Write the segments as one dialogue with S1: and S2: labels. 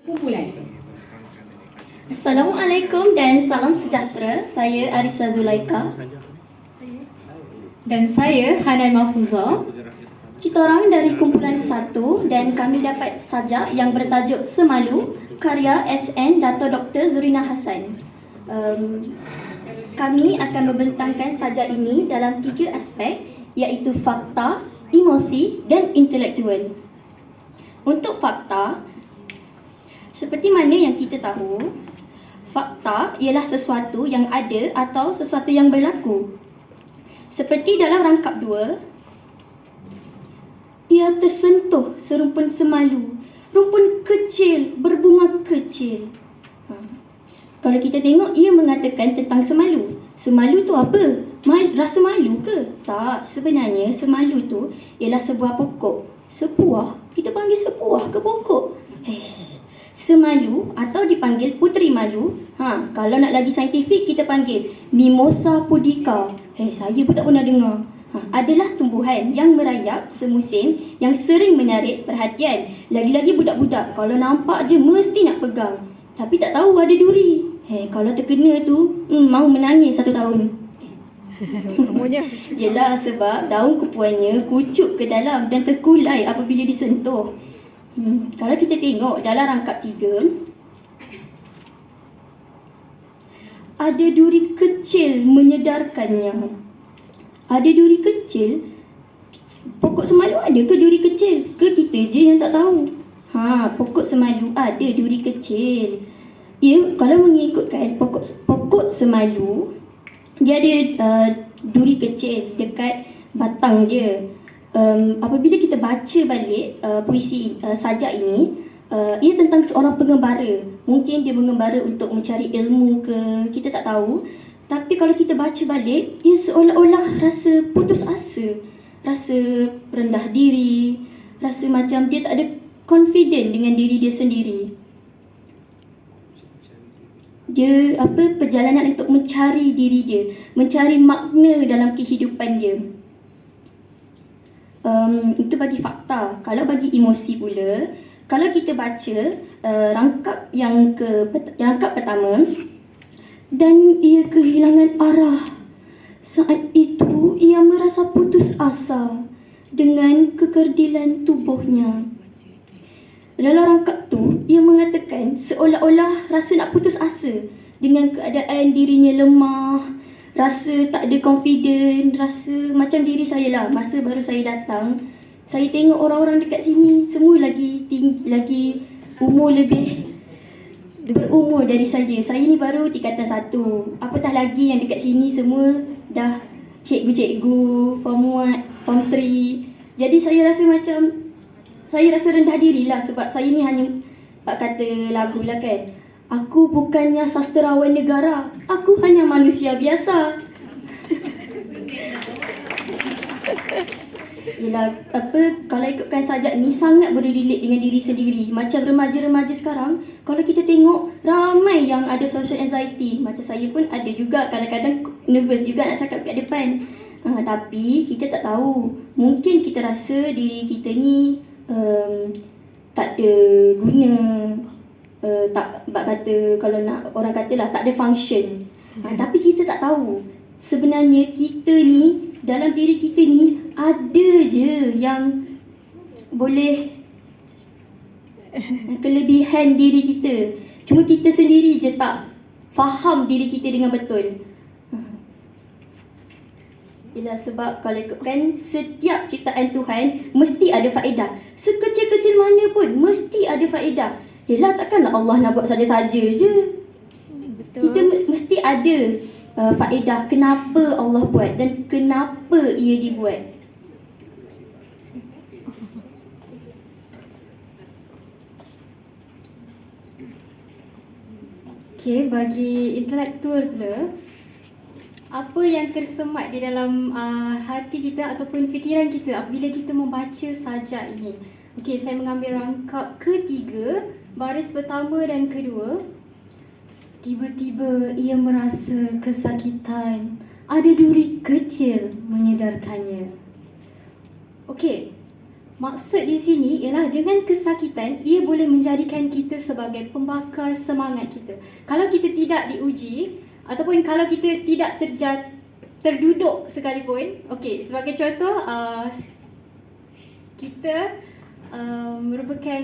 S1: Kumpulan.
S2: Assalamualaikum dan salam sejahtera. Saya Arisa Zulaika.
S3: Dan saya Hanan Mahfuzah.
S2: Kita orang dari kumpulan 1 dan kami dapat sajak yang bertajuk Semalu karya SN Dato' Dr. Zurina Hassan. Kami akan membentangkan sajak ini dalam 3 aspek, iaitu fakta, emosi dan intelektual. Untuk fakta, seperti mana yang kita tahu, fakta ialah sesuatu yang ada atau sesuatu yang berlaku. Seperti dalam rangkap 2, ia tersentuh serumpun semalu, rumpun kecil, berbunga kecil. Kalau kita tengok, ia mengatakan tentang semalu. Semalu tu apa? Rasa malu ke? Tak, sebenarnya semalu tu ialah sebuah pokok. Sebuah? Kita panggil sebuah ke pokok? Semalu atau dipanggil puteri malu. Kalau nak lagi saintifik, kita panggil Mimosa pudica. Saya pun tak pernah dengar. Adalah tumbuhan yang merayap semusim yang sering menarik perhatian. Lagi-lagi budak-budak, kalau nampak je mesti nak pegang. Tapi tak tahu ada duri. Kalau terkena tu, mau menangis 1 tahun. Yelah, sebab daun kepuannya kucuk ke dalam dan terkulai apabila disentuh. Kalau kita tengok dalam rangkap 3, ada duri kecil menyedarkannya. Ada duri kecil? Pokok semalu ada ke duri kecil? Ke kita je yang tak tahu? Pokok semalu ada duri kecil. Kalau mengikutkan pokok semalu, dia ada duri kecil dekat batang dia. Apabila kita baca balik puisi sajak ini, ia tentang seorang pengembara. Mungkin dia mengembara untuk mencari ilmu ke, kita tak tahu. Tapi kalau kita baca balik, ia seolah-olah rasa putus asa, rasa rendah diri, rasa macam dia tak ada confident dengan diri dia sendiri. Dia perjalanan untuk mencari diri dia, mencari makna dalam kehidupan dia. Itu bagi fakta. Kalau bagi emosi pula, kalau kita baca rangkap rangkap pertama, dan ia kehilangan arah. Saat itu ia merasa putus asa dengan kekerdilan tubuhnya. Dalam rangkap tu, ia mengatakan seolah-olah rasa nak putus asa dengan keadaan dirinya lemah, rasa tak ada confident, rasa macam diri saya lah. Masa baru saya datang, saya tengok orang-orang dekat sini semua lagi umur lebih berumur dari saya. Saya ni baru tingkatan 1. Apatah lagi yang dekat sini semua dah cikgu-cikgu, form 1, form 3. Jadi saya rasa rendah diri lah, sebab saya ni hanya kata lagu lah kan. Aku bukannya sastrawan negara, aku hanya manusia biasa. Kalau ikutkan sajak ni sangat relate dengan diri sendiri. Macam remaja-remaja sekarang, kalau kita tengok ramai yang ada social anxiety. Macam saya pun ada juga, kadang-kadang nervous juga nak cakap kat depan. Tapi kita tak tahu, mungkin kita rasa diri kita ni tak ada guna, kalau nak orang katalah tak ada function. Tapi kita tak tahu sebenarnya kita ni, dalam diri kita ni ada je yang boleh kelebihan diri kita. Cuma kita sendiri je tak faham diri kita dengan betul. Ialah sebab kalau ikutkan setiap ciptaan Tuhan mesti ada faedah. Sekecil-kecil mana pun mesti ada faedah. Yelah, takkanlah Allah nak buat saja-saja je. Betul. Kita mesti ada faedah kenapa Allah buat dan kenapa ia dibuat.
S3: Bagi intelektual pula, apa yang tersemat di dalam hati kita ataupun fikiran kita apabila kita membaca sajak ini? Saya mengambil rangkap ketiga, baris pertama dan kedua. Tiba-tiba ia merasa kesakitan. Ada duri kecil menyedarkannya. Maksud di sini ialah dengan kesakitan, ia boleh menjadikan kita sebagai pembakar semangat kita. Kalau kita tidak diuji, ataupun kalau kita tidak terduduk sekalipun, okey, sebagai contoh, kita merupakan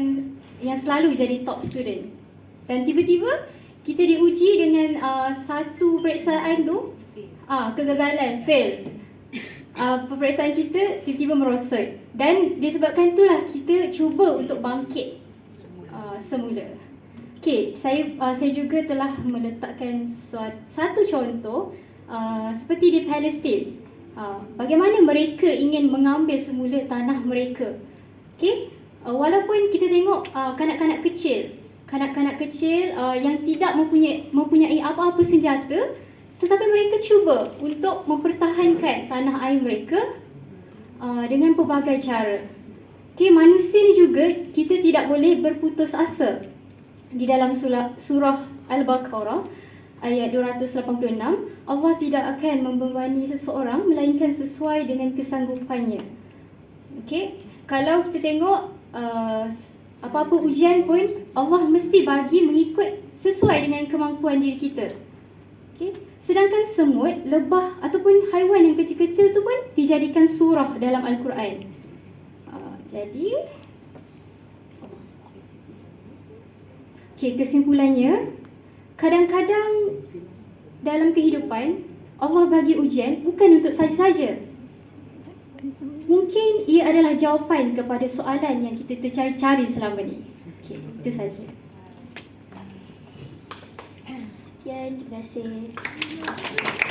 S3: yang selalu jadi top student. Dan tiba-tiba kita diuji dengan satu periksaan tu, kegagalan, fail. Peperiksaan kita tiba-tiba merosot, dan disebabkan itulah kita cuba untuk bangkit semula. Okey, saya juga telah meletakkan satu contoh seperti di Palestin. Bagaimana mereka ingin mengambil semula tanah mereka. Okey, walaupun kita tengok kanak-kanak kecil yang tidak mempunyai apa-apa senjata, tetapi mereka cuba untuk mempertahankan tanah air mereka dengan pelbagai cara. Okey, manusia ni juga kita tidak boleh berputus asa. Di dalam surah Al-Baqarah ayat 286, Allah tidak akan membebani seseorang melainkan sesuai dengan kesanggupannya. Okey, kalau kita tengok apa-apa ujian pun Allah mesti bagi mengikut sesuai dengan kemampuan diri kita. Okey, sedangkan semut, lebah ataupun haiwan yang kecil-kecil tu pun dijadikan surah dalam Al-Quran. Jadi, kesimpulannya, kadang-kadang dalam kehidupan Allah bagi ujian bukan untuk saja-saja. Mungkin ia adalah jawapan kepada soalan yang kita tercari-cari selama ni. Okey, itu saja.
S2: Sekian, terima kasih.